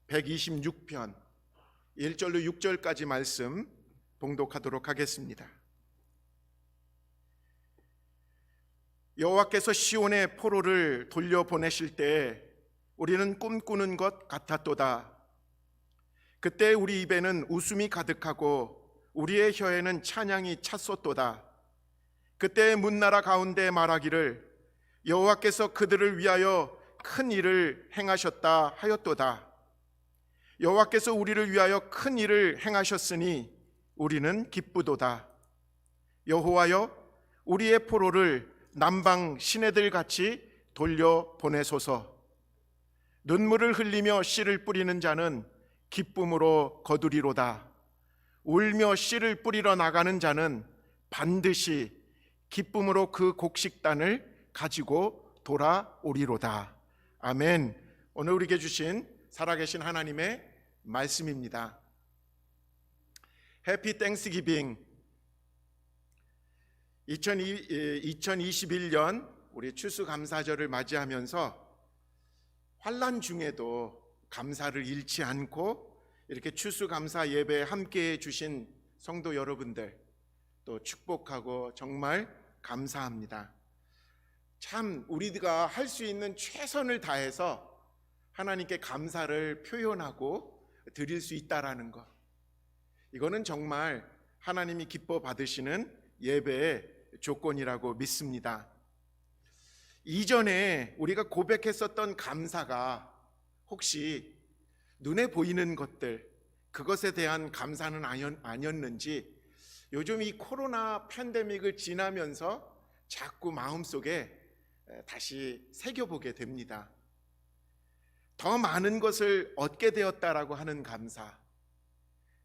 126편 1절로 6절까지 말씀 봉독하도록 하겠습니다. 여호와께서 시온의 포로를 돌려보내실 때 우리는 꿈꾸는 것 같았도다. 그때 우리 입에는 웃음이 가득하고 우리의 혀에는 찬양이 찼었도다. 그때 문나라 가운데 말하기를 여호와께서 그들을 위하여 큰 일을 행하셨다 하였도다. 여호와께서 우리를 위하여 큰 일을 행하셨으니 우리는 기쁘도다. 여호와여, 우리의 포로를 남방 시내들 같이 돌려보내소서. 눈물을 흘리며 씨를 뿌리는 자는 기쁨으로 거두리로다. 울며 씨를 뿌리러 나가는 자는 반드시 기쁨으로 그 곡식단을 가지고 돌아오리로다. 아멘. 오늘 우리에게 주신 살아계신 하나님의 말씀입니다. 해피 땡스기빙. 2021년 우리 추수감사절을 맞이하면서 환난 중에도 감사를 잃지 않고 이렇게 추수감사 예배에 함께해 주신 성도 여러분들 또 축복하고 정말 감사합니다. 참 우리가 할 수 있는 최선을 다해서 하나님께 감사를 표현하고 드릴 수 있다라는 것, 이거는 정말 하나님이 기뻐 받으시는 예배의 조건이라고 믿습니다. 이전에 우리가 고백했었던 감사가 혹시 눈에 보이는 것들, 그것에 대한 감사는 아니었는지 요즘 이 코로나 팬데믹을 지나면서 자꾸 마음속에 다시 새겨보게 됩니다. 더 많은 것을 얻게 되었다라고 하는 감사,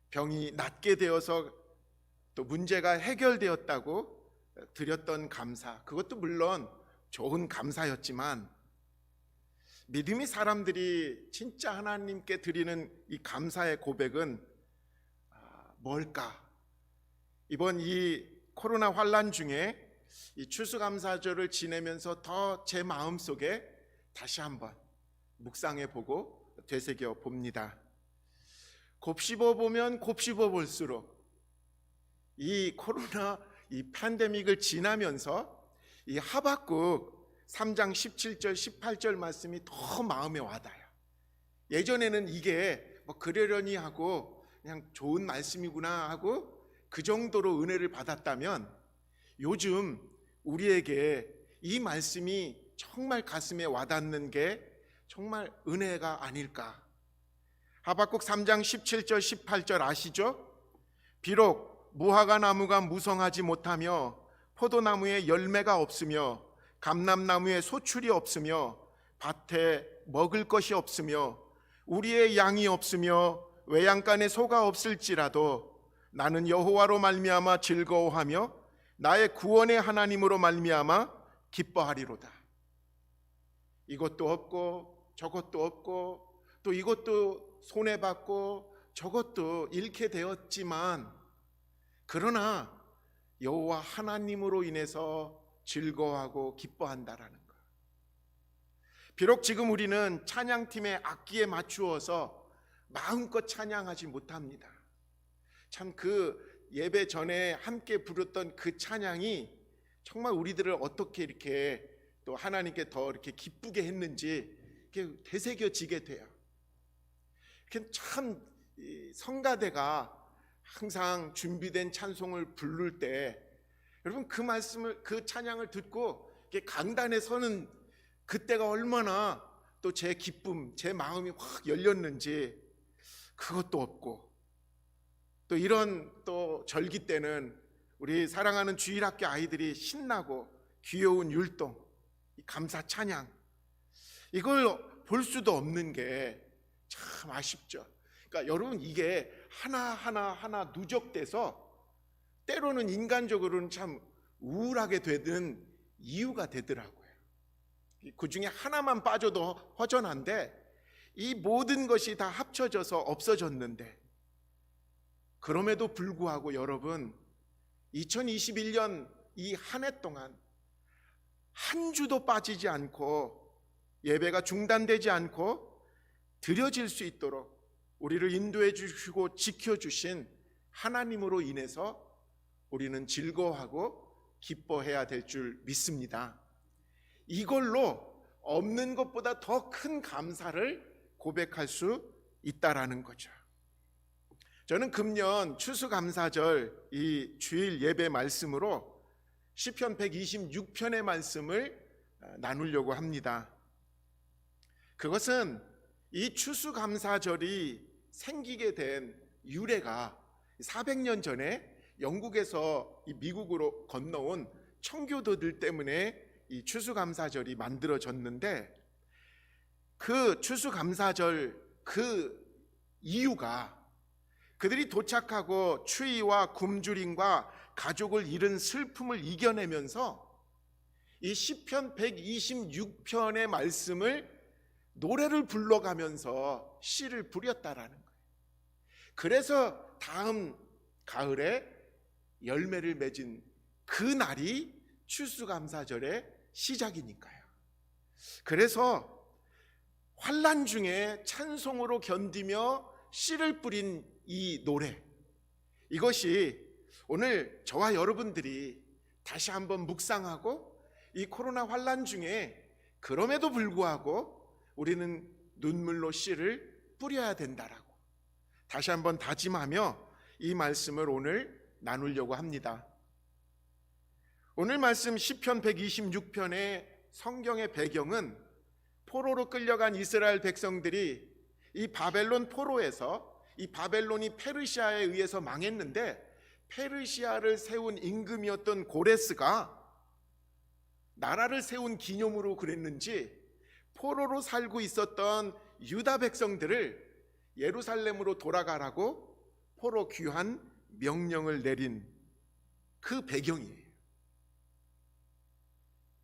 병이 낫게 되어서 또 문제가 해결되었다고 드렸던 감사, 그것도 물론 좋은 감사였지만 믿음의 사람들이 진짜 하나님께 드리는 이 감사의 고백은 뭘까? 이번 이 코로나 환난 중에 이 추수감사절을 지내면서 더 제 마음속에 다시 한번 묵상해 보고 되새겨 봅니다. 곱씹어 보면 곱씹어 볼수록 이 코로나 이 팬데믹을 지나면서 이 하박국 3장 17절 18절 말씀이 더 마음에 와닿아요. 예전에는 이게 뭐 그러려니 하고 그냥 좋은 말씀이구나 하고 그 정도로 은혜를 받았다면 요즘 우리에게 이 말씀이 정말 가슴에 와닿는 게 정말 은혜가 아닐까. 하박국 3장 17절 18절 아시죠? 비록 무화과 나무가 무성하지 못하며 포도나무에 열매가 없으며 감람나무에 소출이 없으며 밭에 먹을 것이 없으며 우리의 양이 없으며 외양간에 소가 없을지라도 나는 여호와로 말미암아 즐거워하며 나의 구원의 하나님으로 말미암아 기뻐하리로다. 이것도 없고 저것도 없고 또 이것도 손해받고 저것도 잃게 되었지만 그러나 여호와 하나님으로 인해서 즐거워하고 기뻐한다라는 것. 비록 지금 우리는 찬양팀의 악기에 맞추어서 마음껏 찬양하지 못합니다. 참 그 예배 전에 함께 부르던 그 찬양이 정말 우리들을 어떻게 이렇게 또 하나님께 더 이렇게 기쁘게 했는지 이렇게 되새겨지게 돼요. 참 성가대가 항상 준비된 찬송을 부를 때 여러분 그 말씀을 그 찬양을 듣고 이렇게 강단에 서는 그때가 얼마나 또 제 기쁨, 제 마음이 확 열렸는지 그것도 없고 또 이런 또 절기 때는 우리 사랑하는 주일학교 아이들이 신나고 귀여운 율동, 감사 찬양 이걸 볼 수도 없는 게 참 아쉽죠. 그러니까 여러분 이게 하나 누적돼서 때로는 인간적으로는 참 우울하게 되는 이유가 되더라고요. 그 중에 하나만 빠져도 허전한데 이 모든 것이 다 합쳐져서 없어졌는데 그럼에도 불구하고 여러분 2021년 이 한 해 동안 한 주도 빠지지 않고 예배가 중단되지 않고 드려질 수 있도록 우리를 인도해 주시고 지켜주신 하나님으로 인해서 우리는 즐거워하고 기뻐해야 될 줄 믿습니다. 이걸로 없는 것보다 더 큰 감사를 고백할 수 있다라는 거죠. 저는 금년 추수감사절 이 주일 예배 말씀으로 시편 126편의 말씀을 나누려고 합니다. 그것은 이 추수감사절이 생기게 된 유래가 400년 전에 영국에서 이 미국으로 건너온 청교도들 때문에 이 추수감사절이 만들어졌는데, 그 추수감사절 그 이유가 그들이 도착하고 추위와 굶주림과 가족을 잃은 슬픔을 이겨내면서 이 시편 126편의 말씀을 노래를 불러가면서 시를 부렸다라는 거예요. 그래서 다음 가을에 열매를 맺은 그 날이 추수감사절의 시작이니까요. 그래서 환난 중에 찬송으로 견디며 씨를 뿌린 이 노래, 이것이 오늘 저와 여러분들이 다시 한번 묵상하고 이 코로나 환난 중에 그럼에도 불구하고 우리는 눈물로 씨를 뿌려야 된다라고 다시 한번 다짐하며 이 말씀을 오늘 나누려고 합니다. 오늘 말씀 시편 126편의 성경의 배경은 포로로 끌려간 이스라엘 백성들이 이 바벨론 포로에서, 이 바벨론이 페르시아에 의해서 망했는데 페르시아를 세운 임금이었던 고레스가 나라를 세운 기념으로 그랬는지 포로로 살고 있었던 유다 백성들을 예루살렘으로 돌아가라고 포로 귀환 명령을 내린 그 배경이에요.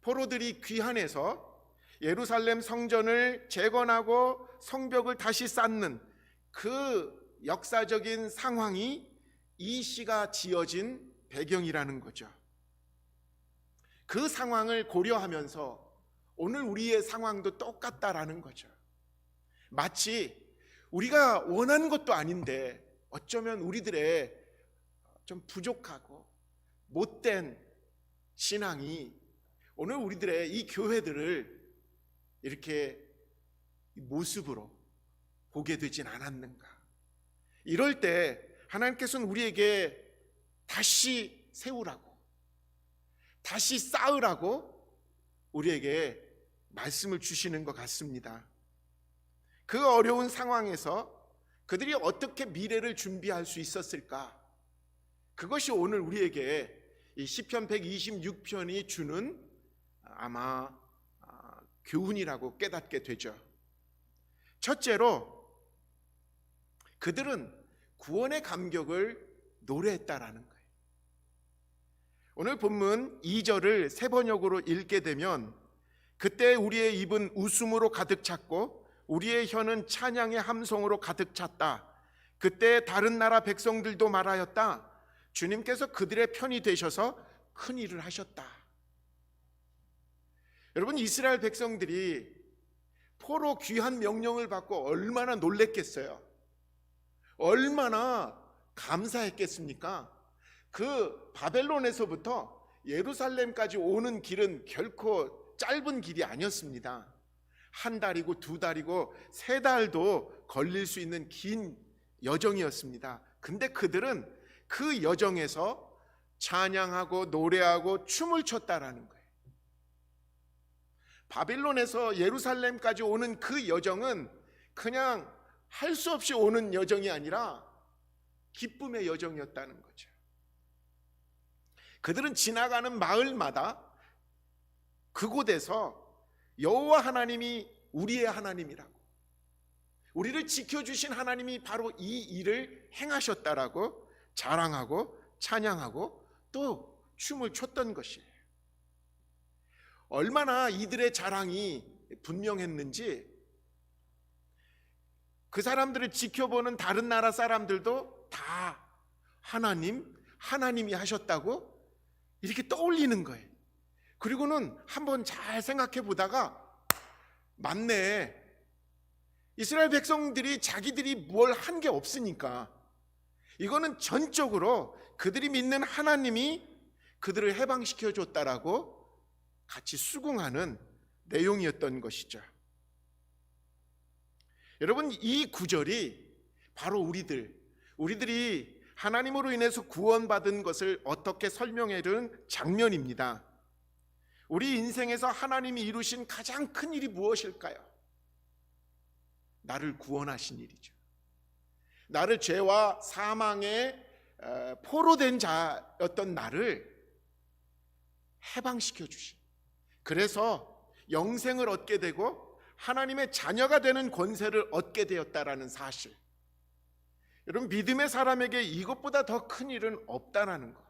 포로들이 귀환해서 예루살렘 성전을 재건하고 성벽을 다시 쌓는 그 역사적인 상황이 이 시가 지어진 배경이라는 거죠. 그 상황을 고려하면서 오늘 우리의 상황도 똑같다라는 거죠. 마치 우리가 원하는 것도 아닌데 어쩌면 우리들의 좀 부족하고 못된 신앙이 오늘 우리들의 이 교회들을 이렇게 모습으로 보게 되진 않았는가. 이럴 때 하나님께서는 우리에게 다시 세우라고, 다시 쌓으라고 우리에게 말씀을 주시는 것 같습니다. 그 어려운 상황에서 그들이 어떻게 미래를 준비할 수 있었을까? 그것이 오늘 우리에게 이 시편 126편이 주는 아마 교훈이라고 깨닫게 되죠. 첫째로 그들은 구원의 감격을 노래했다라는 거예요. 오늘 본문 2절을 세 번역으로 읽게 되면 그때 우리의 입은 웃음으로 가득 찼고 우리의 혀는 찬양의 함성으로 가득 찼다. 그때 다른 나라 백성들도 말하였다. 주님께서 그들의 편이 되셔서 큰 일을 하셨다. 여러분, 이스라엘 백성들이 포로 귀환 명령을 받고 얼마나 놀랬겠어요? 얼마나 감사했겠습니까? 그 바벨론에서부터 예루살렘까지 오는 길은 결코 짧은 길이 아니었습니다. 한 달이고 두 달이고 세 달도 걸릴 수 있는 긴 여정이었습니다. 근데 그들은 그 여정에서 찬양하고 노래하고 춤을 췄다라는 거예요. 바빌론에서 예루살렘까지 오는 그 여정은 그냥 할 수 없이 오는 여정이 아니라 기쁨의 여정이었다는 거죠. 그들은 지나가는 마을마다 그곳에서 여호와 하나님이 우리의 하나님이라고, 우리를 지켜주신 하나님이 바로 이 일을 행하셨다라고 자랑하고 찬양하고 또 춤을 췄던 것이에요. 얼마나 이들의 자랑이 분명했는지 그 사람들을 지켜보는 다른 나라 사람들도 다 하나님이 하셨다고 이렇게 떠올리는 거예요. 그리고는 한번 잘 생각해 보다가 맞네, 이스라엘 백성들이 자기들이 뭘 한 게 없으니까 이거는 전적으로 그들이 믿는 하나님이 그들을 해방시켜 줬다라고 같이 수긍하는 내용이었던 것이죠. 여러분, 이 구절이 바로 우리들이 하나님으로 인해서 구원받은 것을 어떻게 설명해 준 장면입니다. 우리 인생에서 하나님이 이루신 가장 큰 일이 무엇일까요? 나를 구원하신 일이죠. 나를 죄와 사망에 포로된 자였던 나를 해방시켜 주신, 그래서 영생을 얻게 되고 하나님의 자녀가 되는 권세를 얻게 되었다라는 사실. 여러분, 믿음의 사람에게 이것보다 더 큰 일은 없다라는 거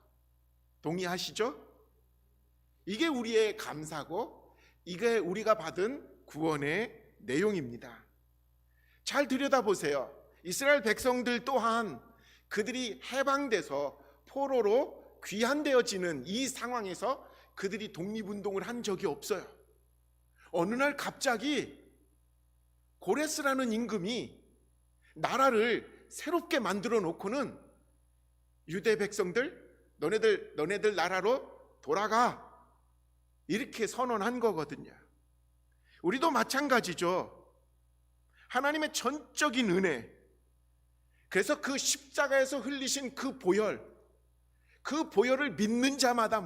동의하시죠? 이게 우리의 감사고 이게 우리가 받은 구원의 내용입니다. 잘 들여다보세요. 이스라엘 백성들 또한 그들이 해방돼서 포로로 귀환되어지는 이 상황에서 그들이 독립운동을 한 적이 없어요. 어느 날 갑자기 고레스라는 임금이 나라를 새롭게 만들어 놓고는 유대 백성들, 너네들 나라로 돌아가, 이렇게 선언한 거거든요. 우리도 마찬가지죠. 하나님의 전적인 은혜, 그래서 그 십자가에서 흘리신 그 보혈을 믿는 자마다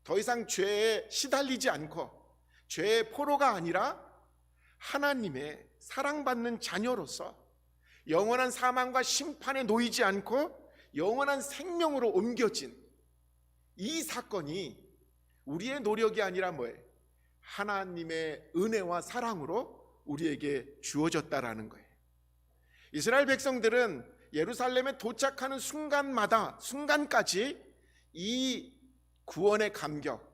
더 이상 죄에 시달리지 않고 죄의 포로가 아니라 하나님의 사랑받는 자녀로서 영원한 사망과 심판에 놓이지 않고 영원한 생명으로 옮겨진 이 사건이 우리의 노력이 아니라 하나님의 은혜와 사랑으로 우리에게 주어졌다라는 거예요. 이스라엘 백성들은 예루살렘에 도착하는 순간까지 이 구원의 감격,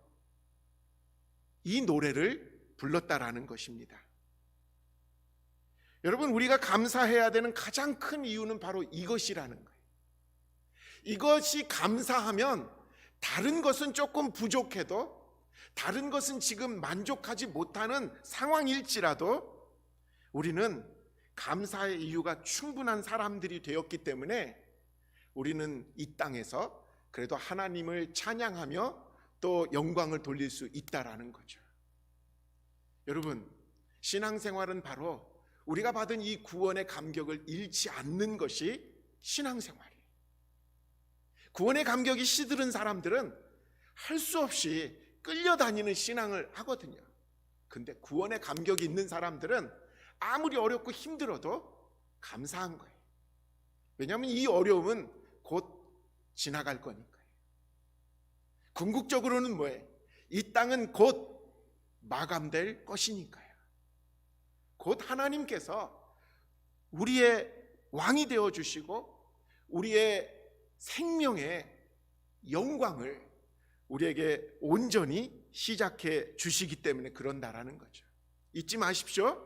이 노래를 불렀다라는 것입니다. 여러분, 우리가 감사해야 되는 가장 큰 이유는 바로 이것이라는 거예요. 이것이 감사하면 다른 것은 조금 부족해도, 다른 것은 지금 만족하지 못하는 상황일지라도 우리는 감사의 이유가 충분한 사람들이 되었기 때문에 우리는 이 땅에서 그래도 하나님을 찬양하며 또 영광을 돌릴 수 있다라는 거죠. 여러분, 신앙생활은 바로 우리가 받은 이 구원의 감격을 잃지 않는 것이 신앙생활이에요. 구원의 감격이 시들은 사람들은 할 수 없이 끌려다니는 신앙을 하거든요. 근데 구원의 감격이 있는 사람들은 아무리 어렵고 힘들어도 감사한 거예요. 왜냐하면 이 어려움은 곧 지나갈 거니까요. 궁극적으로는 이 땅은 곧 마감될 것이니까요. 곧 하나님께서 우리의 왕이 되어 주시고 우리의 생명의 영광을 우리에게 온전히 시작해 주시기 때문에 그런다라는 거죠. 잊지 마십시오.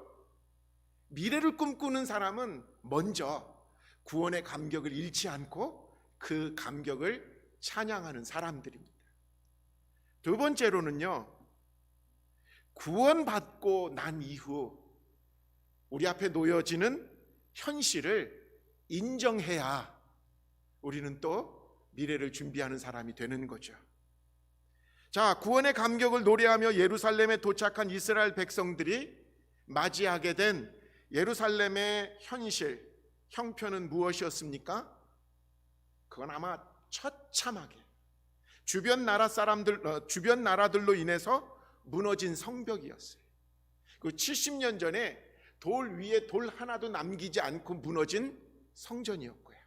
미래를 꿈꾸는 사람은 먼저 구원의 감격을 잃지 않고 그 감격을 찬양하는 사람들입니다. 두 번째로는요, 구원받고 난 이후 우리 앞에 놓여지는 현실을 인정해야 우리는 또 미래를 준비하는 사람이 되는 거죠. 자, 구원의 감격을 노래하며 예루살렘에 도착한 이스라엘 백성들이 맞이하게 된 예루살렘의 현실, 형편은 무엇이었습니까? 그건 아마 처참하게 주변 나라들로 인해서 무너진 성벽이었어요. 그 70년 전에 돌 위에 돌 하나도 남기지 않고 무너진 성전이었고요.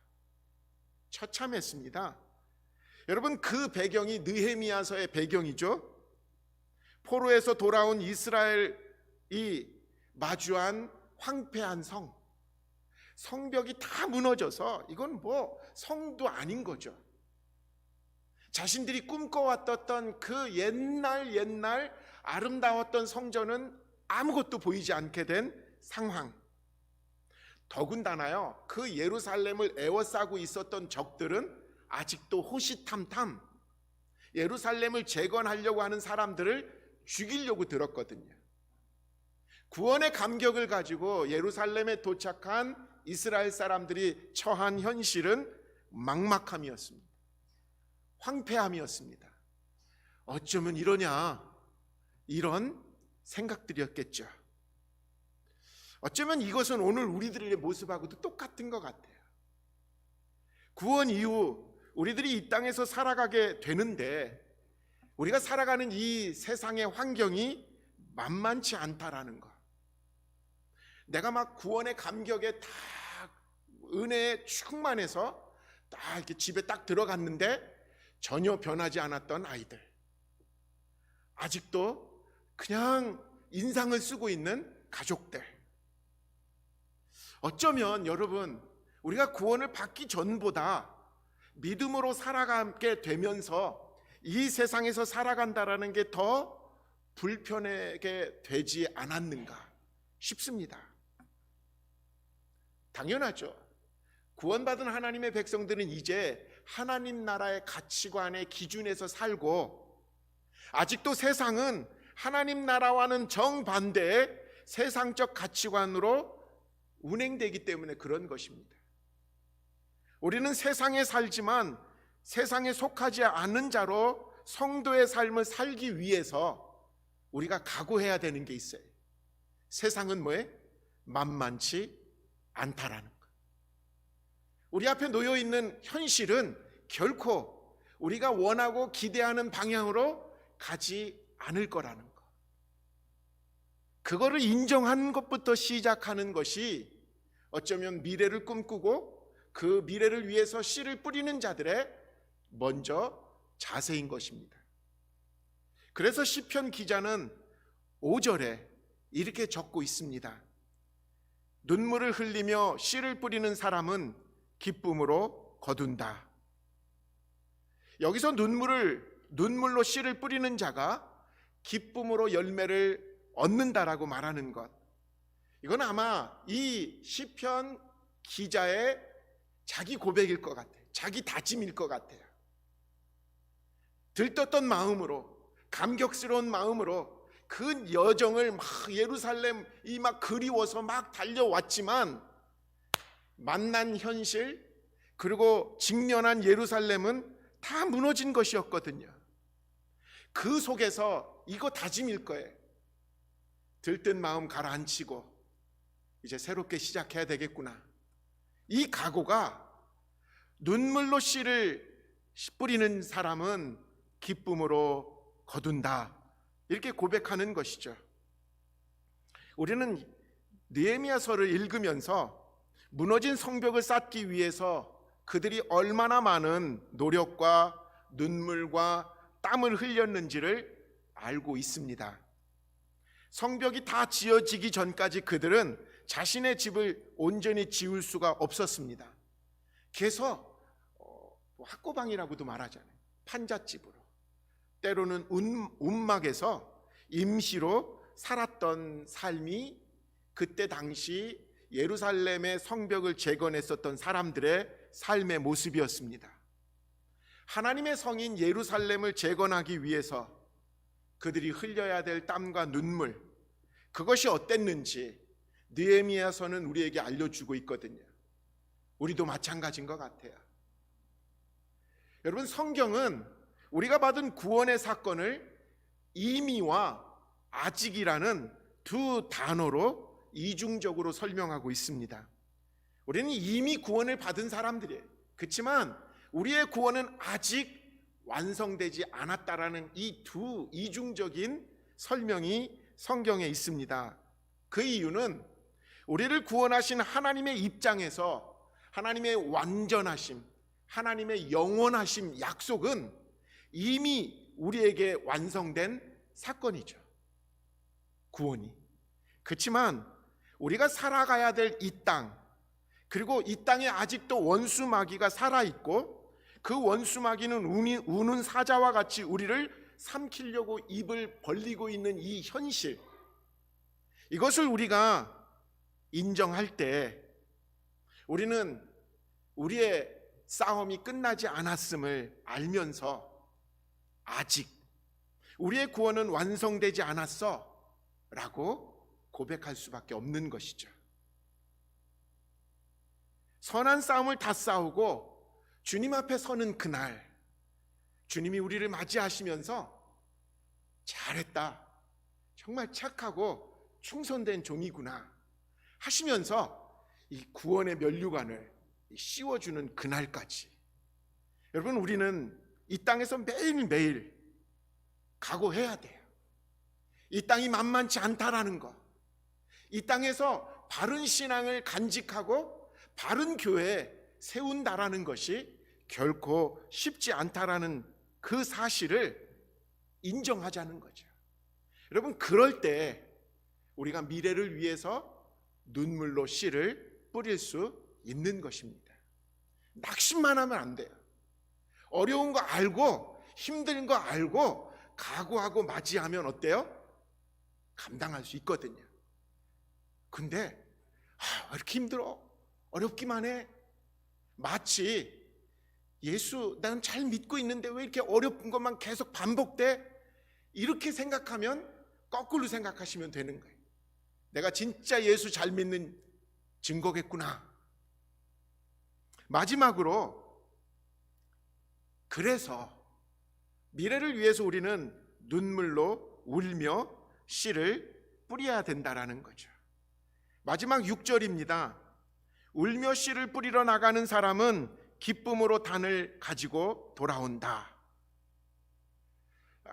처참했습니다. 여러분, 그 배경이 느헤미야서의 배경이죠. 포로에서 돌아온 이스라엘이 마주한 황폐한 성벽이 다 무너져서 이건 성도 아닌 거죠. 자신들이 꿈꿔왔던 그 옛날 아름다웠던 성전은 아무것도 보이지 않게 된 상황. 더군다나요, 그 예루살렘을 에워싸고 있었던 적들은 아직도 호시탐탐 예루살렘을 재건하려고 하는 사람들을 죽이려고 들었거든요. 구원의 감격을 가지고 예루살렘에 도착한 이스라엘 사람들이 처한 현실은 막막함이었습니다. 황폐함이었습니다. 어쩌면 이러냐, 이런 생각들이었겠죠. 어쩌면 이것은 오늘 우리들의 모습하고도 똑같은 것 같아요. 구원 이후 우리들이 이 땅에서 살아가게 되는데 우리가 살아가는 이 세상의 환경이 만만치 않다라는 것. 내가 막 구원의 감격에 다 은혜에 충만해서 딱 이렇게 집에 딱 들어갔는데 전혀 변하지 않았던 아이들, 아직도 그냥 인상을 쓰고 있는 가족들. 어쩌면 여러분, 우리가 구원을 받기 전보다 믿음으로 살아가게 되면서 이 세상에서 살아간다라는 게 더 불편하게 되지 않았는가 싶습니다. 당연하죠. 구원받은 하나님의 백성들은 이제 하나님 나라의 가치관의 기준에서 살고, 아직도 세상은 하나님 나라와는 정반대의 세상적 가치관으로 운행되기 때문에 그런 것입니다. 우리는 세상에 살지만 세상에 속하지 않은 자로 성도의 삶을 살기 위해서 우리가 각오해야 되는 게 있어요. 세상은 뭐에? 만만치 않다라는 것. 우리 앞에 놓여 있는 현실은 결코 우리가 원하고 기대하는 방향으로 가지 않을 거라는 것. 그거를 인정하는 것부터 시작하는 것이 어쩌면 미래를 꿈꾸고 그 미래를 위해서 씨를 뿌리는 자들의 먼저 자세인 것입니다. 그래서 시편 기자는 5절에 이렇게 적고 있습니다. 눈물을 흘리며 씨를 뿌리는 사람은 기쁨으로 거둔다. 여기서 눈물로 씨를 뿌리는 자가 기쁨으로 열매를 얻는다라고 말하는 것, 이건 아마 이 시편 기자의 자기 고백일 것 같아요. 자기 다짐일 것 같아요. 들떴던 마음으로, 감격스러운 마음으로 그 여정을 막 예루살렘이 막 그리워서 막 달려왔지만 만난 현실, 그리고 직면한 예루살렘은 다 무너진 것이었거든요. 그 속에서 이거 다짐일 거예요. 들뜬 마음 가라앉히고 이제 새롭게 시작해야 되겠구나. 이 각오가 눈물로 씨를 뿌리는 사람은 기쁨으로 거둔다, 이렇게 고백하는 것이죠. 우리는 느헤미야서를 읽으면서 무너진 성벽을 쌓기 위해서 그들이 얼마나 많은 노력과 눈물과 땀을 흘렸는지를 알고 있습니다. 성벽이 다 지어지기 전까지 그들은 자신의 집을 온전히 지을 수가 없었습니다. 그래서 학고방이라고도 말하잖아요. 판잣집으로, 때로는 움막에서 임시로 살았던 삶이 그때 당시 예루살렘의 성벽을 재건했었던 사람들의 삶의 모습이었습니다. 하나님의 성인 예루살렘을 재건하기 위해서 그들이 흘려야 될 땀과 눈물, 그것이 어땠는지 느헤미야서는 우리에게 알려주고 있거든요. 우리도 마찬가지인 것 같아요. 여러분, 성경은 우리가 받은 구원의 사건을 이미와 아직이라는 두 단어로 이중적으로 설명하고 있습니다. 우리는 이미 구원을 받은 사람들이에요. 그렇지만 우리의 구원은 아직 완성되지 않았다라는 이 두 이중적인 설명이 성경에 있습니다. 그 이유는 우리를 구원하신 하나님의 입장에서 하나님의 완전하심, 하나님의 영원하심 약속은 이미 우리에게 완성된 사건이죠. 구원이. 그렇지만 우리가 살아가야 될 이 땅, 그리고 이 땅에 아직도 원수 마귀가 살아있고 그 원수 마귀는 우는 사자와 같이 우리를 삼키려고 입을 벌리고 있는 이 현실, 이것을 우리가 인정할 때 우리는 우리의 싸움이 끝나지 않았음을 알면서 아직 우리의 구원은 완성되지 않았어 라고 고백할 수밖에 없는 것이죠. 선한 싸움을 다 싸우고 주님 앞에 서는 그날, 주님이 우리를 맞이하시면서 잘했다, 정말 착하고 충성된 종이구나 하시면서 이 구원의 면류관을 씌워주는 그날까지, 여러분, 우리는 이 땅에서 매일매일 각오해야 돼요. 이 땅이 만만치 않다라는 것, 이 땅에서 바른 신앙을 간직하고 바른 교회 세운다라는 것이 결코 쉽지 않다라는 그 사실을 인정하자는 거죠. 여러분, 그럴 때 우리가 미래를 위해서 눈물로 씨를 뿌릴 수 있는 것입니다. 낙심만 하면 안 돼요. 어려운 거 알고 힘든 거 알고 각오하고 맞이하면 어때요? 감당할 수 있거든요. 근데 왜 이렇게 힘들어? 어렵기만 해? 마치 예수 난 잘 믿고 있는데 왜 이렇게 어려운 것만 계속 반복돼? 이렇게 생각하면 거꾸로 생각하시면 되는 거예요. 내가 진짜 예수 잘 믿는 증거겠구나. 마지막으로, 그래서 미래를 위해서 우리는 눈물로 울며 씨를 뿌려야 된다라는 거죠. 마지막 6절입니다. 울며 씨를 뿌리러 나가는 사람은 기쁨으로 단을 가지고 돌아온다.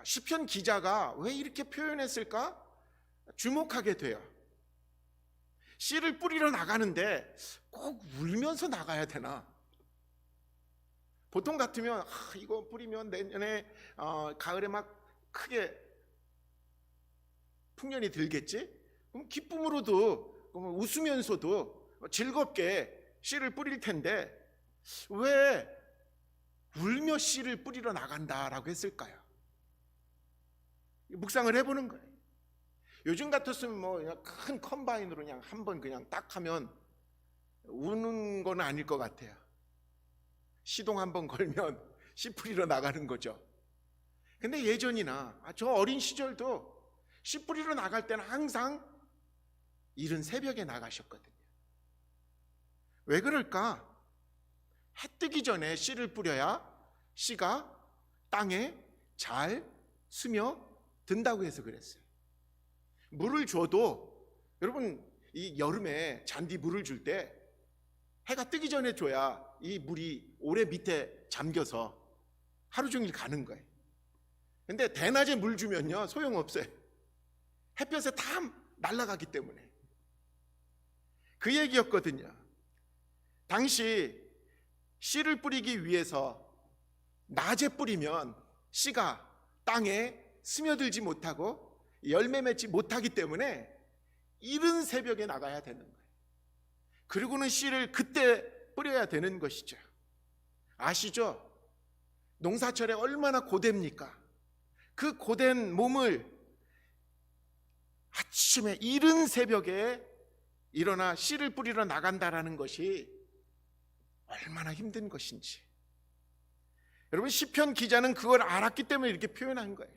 시편 기자가 왜 이렇게 표현했을까? 주목하게 돼요. 씨를 뿌리러 나가는데 꼭 울면서 나가야 되나? 보통 같으면 이거 뿌리면 내년에 가을에 막 크게 풍년이 들겠지? 그럼 기쁨으로도 웃으면서도 즐겁게 씨를 뿌릴 텐데 왜 울며 씨를 뿌리러 나간다라고 했을까요? 묵상을 해보는 거예요. 요즘 같았으면 뭐 그냥 큰 컴바인으로 그냥 한번 그냥 딱 하면 우는 건 아닐 것 같아요. 시동 한번 걸면 씨 뿌리러 나가는 거죠. 근데 예전이나 저 어린 시절도 씨 뿌리러 나갈 때는 항상 이른 새벽에 나가셨거든요. 왜 그럴까? 해 뜨기 전에 씨를 뿌려야 씨가 땅에 잘 스며 든다고 해서 그랬어요. 물을 줘도, 여러분, 이 여름에 잔디 물을 줄 때 해가 뜨기 전에 줘야 이 물이 오래 밑에 잠겨서 하루 종일 가는 거예요. 근데 대낮에 물 주면요 소용없어요. 햇볕에 다 날아가기 때문에. 그 얘기였거든요. 당시 씨를 뿌리기 위해서 낮에 뿌리면 씨가 땅에 스며들지 못하고 열매 맺지 못하기 때문에 이른 새벽에 나가야 되는 거예요. 그리고는 씨를 그때 뿌려야 되는 것이죠. 아시죠? 농사철에 얼마나 고됩니까? 그 고된 몸을 아침에 이른 새벽에 일어나 씨를 뿌리러 나간다라는 것이 얼마나 힘든 것인지. 여러분, 시편 기자는 그걸 알았기 때문에 이렇게 표현한 거예요.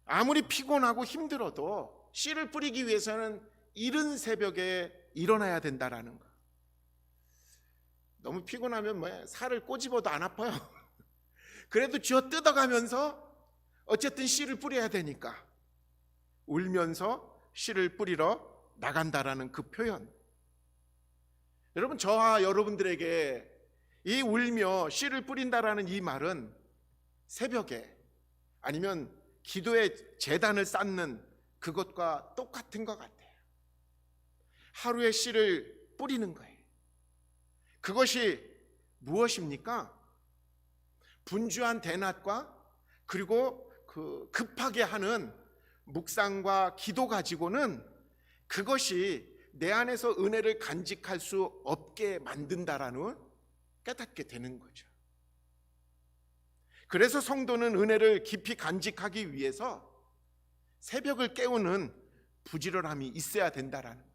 아무리 피곤하고 힘들어도 씨를 뿌리기 위해서는 이른 새벽에 일어나야 된다라는 거. 너무 피곤하면 살을 꼬집어도 안 아파요. 그래도 쥐어 뜯어가면서 어쨌든 씨를 뿌려야 되니까 울면서 씨를 뿌리러 나간다라는 그 표현. 여러분, 저와 여러분들에게 이 울며 씨를 뿌린다라는 이 말은 새벽에 아니면 기도의 제단을 쌓는 그것과 똑같은 것 같아요. 하루의 씨를 뿌리는 거예요. 그것이 무엇입니까? 분주한 대낮과 그리고 그 급하게 하는 묵상과 기도 가지고는 그것이 내 안에서 은혜를 간직할 수 없게 만든다라는 깨닫게 되는 거죠. 그래서 성도는 은혜를 깊이 간직하기 위해서 새벽을 깨우는 부지런함이 있어야 된다라는 거예요.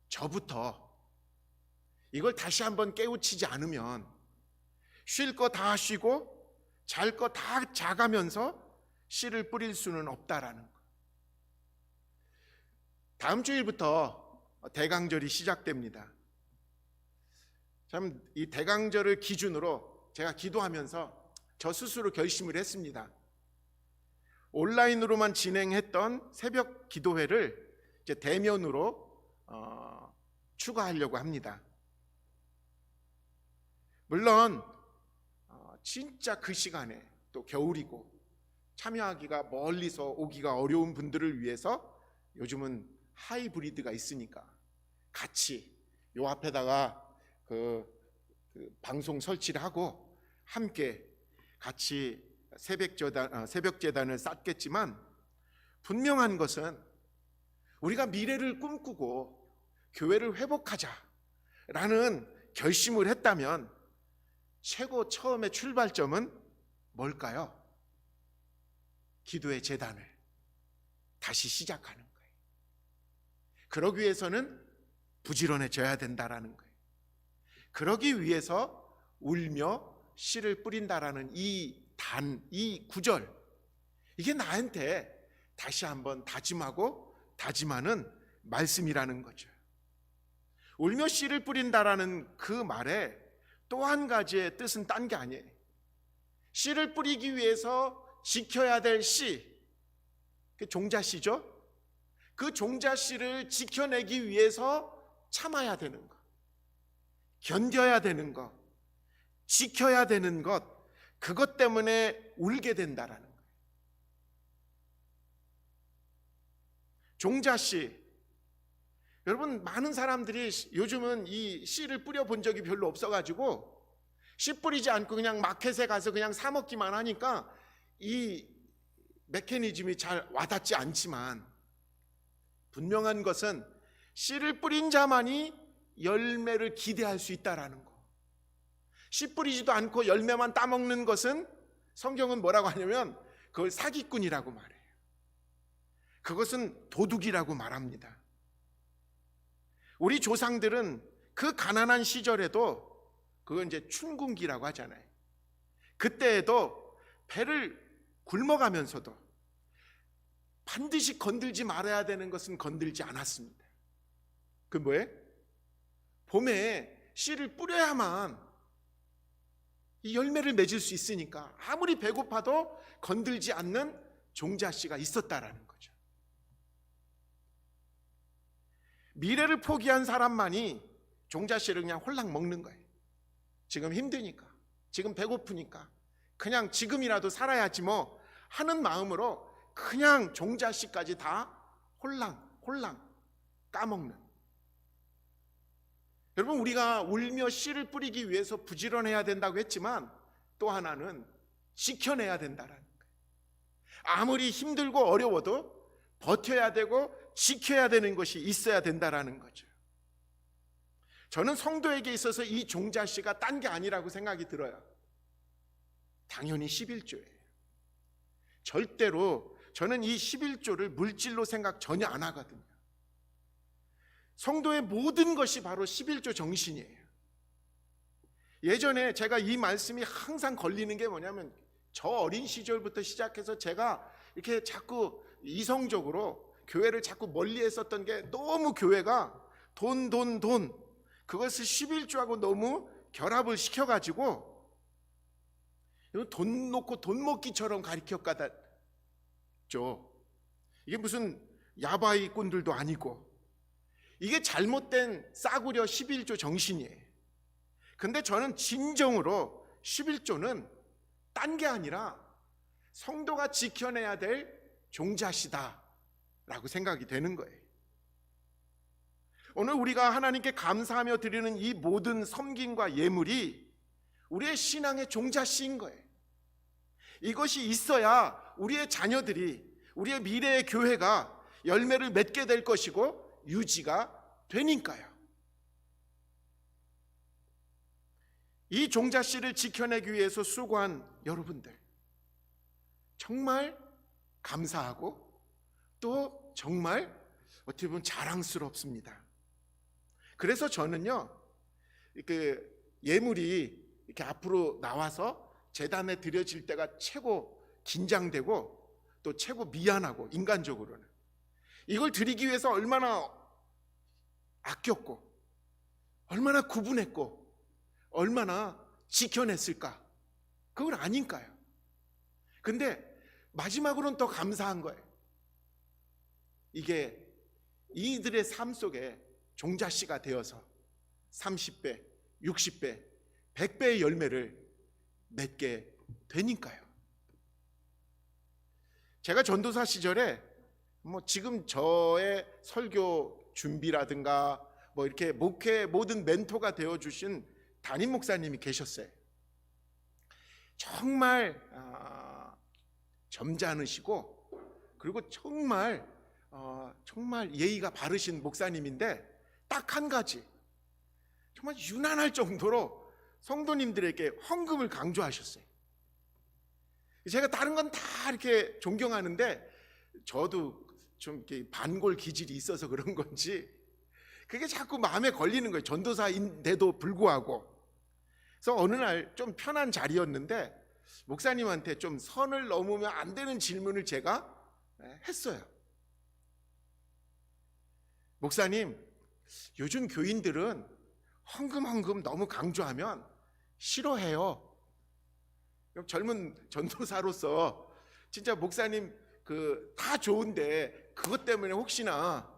저부터 이걸 다시 한번 깨우치지 않으면 쉴 거 다 쉬고 잘 거 다 자가면서 씨를 뿌릴 수는 없다라는 것. 다음 주일부터 대강절이 시작됩니다. 참 이 대강절을 기준으로 제가 기도하면서 저 스스로 결심을 했습니다. 온라인으로만 진행했던 새벽 기도회를 이제 대면으로 추가하려고 합니다. 물론 진짜 그 시간에 또 겨울이고 참여하기가 멀리서 오기가 어려운 분들을 위해서 요즘은 하이브리드가 있으니까 같이 요 앞에다가 그 방송 설치를 하고 함께 같이 새벽 제단을 쌓겠지만, 분명한 것은 우리가 미래를 꿈꾸고 교회를 회복하자라는 결심을 했다면 최고 처음의 출발점은 뭘까요? 기도의 제단을 다시 시작하는 거예요. 그러기 위해서는 부지런해져야 된다라는 거예요. 그러기 위해서 울며 씨를 뿌린다라는 이 구절, 이게 나한테 다시 한번 다짐하는 말씀이라는 거죠. 울며 씨를 뿌린다라는 그 말에 또 한 가지의 뜻은 딴 게 아니에요. 씨를 뿌리기 위해서 지켜야 될 씨, 그 종자씨죠. 그 종자씨를 지켜내기 위해서 참아야 되는 것, 견뎌야 되는 것, 지켜야 되는 것, 그것 때문에 울게 된다라는 거예요. 종자씨, 여러분, 많은 사람들이 요즘은 이 씨를 뿌려본 적이 별로 없어가지고 씨 뿌리지 않고 그냥 마켓에 가서 그냥 사 먹기만 하니까 이 메커니즘이 잘 와닿지 않지만, 분명한 것은 씨를 뿌린 자만이 열매를 기대할 수 있다라는 거. 씨 뿌리지도 않고 열매만 따먹는 것은 성경은 뭐라고 하냐면 그걸 사기꾼이라고 말해요. 그것은 도둑이라고 말합니다. 우리 조상들은 그 가난한 시절에도, 그건 이제 춘궁기라고 하잖아요. 그때에도 배를 굶어가면서도 반드시 건들지 말아야 되는 것은 건들지 않았습니다. 그 뭐예요? 봄에 씨를 뿌려야만 이 열매를 맺을 수 있으니까 아무리 배고파도 건들지 않는 종자씨가 있었다라는 거죠. 미래를 포기한 사람만이 종자씨를 그냥 홀랑 먹는 거예요. 지금 힘드니까, 지금 배고프니까 그냥 지금이라도 살아야지 뭐 하는 마음으로 그냥 종자씨까지 다 홀랑 까먹는. 여러분, 우리가 울며 씨를 뿌리기 위해서 부지런해야 된다고 했지만 또 하나는 지켜내야 된다라는 거예요. 아무리 힘들고 어려워도 버텨야 되고 지켜야 되는 것이 있어야 된다라는 거죠. 저는 성도에게 있어서 이 종자씨가 딴 게 아니라고 생각이 들어요. 당연히 11조예요. 절대로 저는 이 11조를 물질로 생각 전혀 안 하거든요. 성도의 모든 것이 바로 11조 정신이에요. 예전에 제가 이 말씀이 항상 걸리는 게 뭐냐면, 저 어린 시절부터 시작해서 제가 이렇게 자꾸 이성적으로 교회를 자꾸 멀리 했었던 게, 너무 교회가 돈 그것을 11조하고 너무 결합을 시켜가지고 돈 놓고 돈 먹기처럼 가르쳤죠. 이게 무슨 야바이꾼들도 아니고, 이게 잘못된 싸구려 11조 정신이에요. 근데 저는 진정으로 11조는 딴 게 아니라 성도가 지켜내야 될 종자시다 라고 생각이 되는 거예요. 오늘 우리가 하나님께 감사하며 드리는 이 모든 섬김과 예물이 우리의 신앙의 종자씨인 거예요. 이것이 있어야 우리의 자녀들이, 우리의 미래의 교회가 열매를 맺게 될 것이고 유지가 되니까요. 이 종자씨를 지켜내기 위해서 수고한 여러분들, 정말 감사하고 또 정말 어떻게 보면 자랑스럽습니다. 그래서 저는요, 예물이 이렇게 앞으로 나와서 제단에 드려질 때가 최고 긴장되고, 또 최고 미안하고 인간적으로는 이걸 드리기 위해서 얼마나 아꼈고 얼마나 구분했고 얼마나 지켜냈을까? 그건 아닌가요? 근데 마지막으로는 더 감사한 거예요. 이게 이들의 삶 속에 종자씨가 되어서 30배, 60배, 100배의 열매를 맺게 되니까요. 제가 전도사 시절에 지금 저의 설교 준비라든가 이렇게 목회 모든 멘토가 되어주신 담임 목사님이 계셨어요. 정말 점잖으시고 그리고 정말 예의가 바르신 목사님인데 딱 한 가지 정말 유난할 정도로 성도님들에게 헌금을 강조하셨어요. 제가 다른 건 다 이렇게 존경하는데 저도 좀 이렇게 반골 기질이 있어서 그런 건지 그게 자꾸 마음에 걸리는 거예요. 전도사인데도 불구하고. 그래서 어느 날 좀 편한 자리였는데 목사님한테 좀 선을 넘으면 안 되는 질문을 제가 했어요. 목사님, 요즘 교인들은 헌금 너무 강조하면 싫어해요. 젊은 전도사로서 진짜 목사님 다 좋은데 그것 때문에 혹시나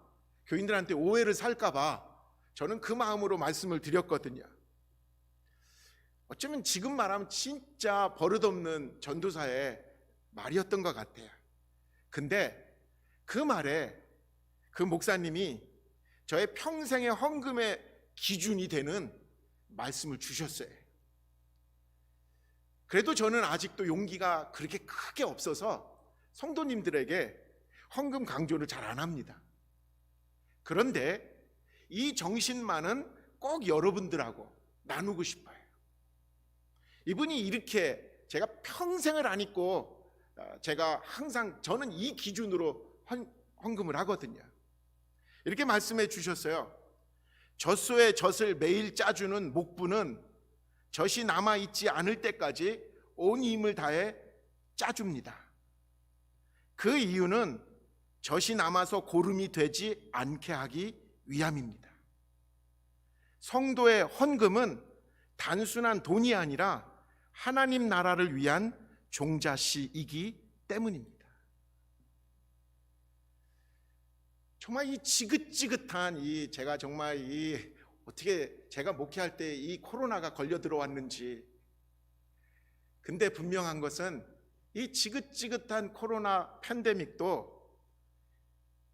교인들한테 오해를 살까봐 저는 그 마음으로 말씀을 드렸거든요. 어쩌면 지금 말하면 진짜 버릇없는 전도사의 말이었던 것 같아요. 근데 그 말에 그 목사님이 저의 평생의 헌금의 기준이 되는 말씀을 주셨어요. 그래도 저는 아직도 용기가 그렇게 크게 없어서 성도님들에게 헌금 강조를 잘 안 합니다. 그런데 이 정신만은 꼭 여러분들하고 나누고 싶어요. 이분이 이렇게 제가 평생을 안 잊고 제가 항상 저는 이 기준으로 헌금을 하거든요. 이렇게 말씀해 주셨어요. 젖소의 젖을 매일 짜주는 목부는 젖이 남아있지 않을 때까지 온 힘을 다해 짜줍니다. 그 이유는 젖이 남아서 고름이 되지 않게 하기 위함입니다. 성도의 헌금은 단순한 돈이 아니라 하나님 나라를 위한 종자씨이기 때문입니다. 정말 이 지긋지긋한 제가 정말 어떻게 제가 목회할 때 이 코로나가 걸려 들어왔는지. 근데 분명한 것은 이 지긋지긋한 코로나 팬데믹도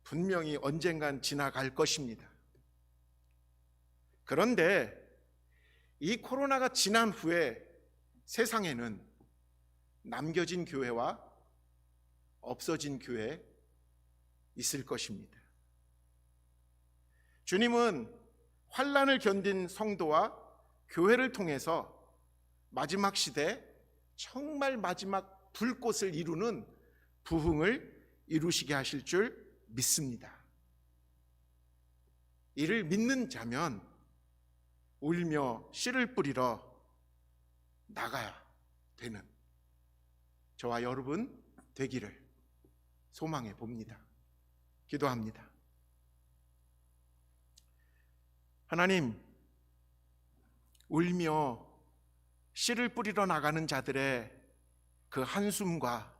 분명히 언젠간 지나갈 것입니다. 그런데 이 코로나가 지난 후에 세상에는 남겨진 교회와 없어진 교회 있을 것입니다. 주님은 환난을 견딘 성도와 교회를 통해서 마지막 시대 정말 마지막 불꽃을 이루는 부흥을 이루시게 하실 줄 믿습니다. 이를 믿는 자면 울며 씨를 뿌리러 나가야 되는 저와 여러분 되기를 소망해 봅니다. 기도합니다. 하나님, 울며 씨를 뿌리러 나가는 자들의 그 한숨과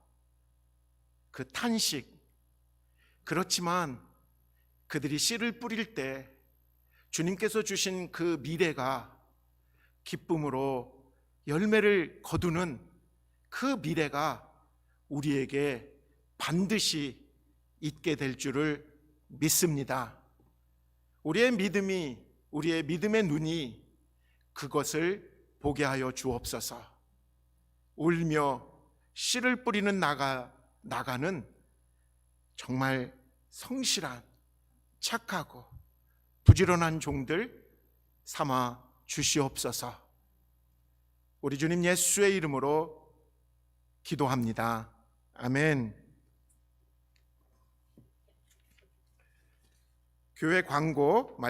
그 탄식, 그렇지만 그들이 씨를 뿌릴 때 주님께서 주신 그 미래가 기쁨으로 열매를 거두는 그 미래가 우리에게 반드시 있게 될 줄을 믿습니다. 우리의 믿음의 눈이 그것을 보게 하여 주옵소서. 울며 씨를 뿌리는 나가는 정말 성실한 착하고 부지런한 종들 삼아 주시옵소서. 우리 주님 예수의 이름으로 기도합니다. 아멘. 교회 광고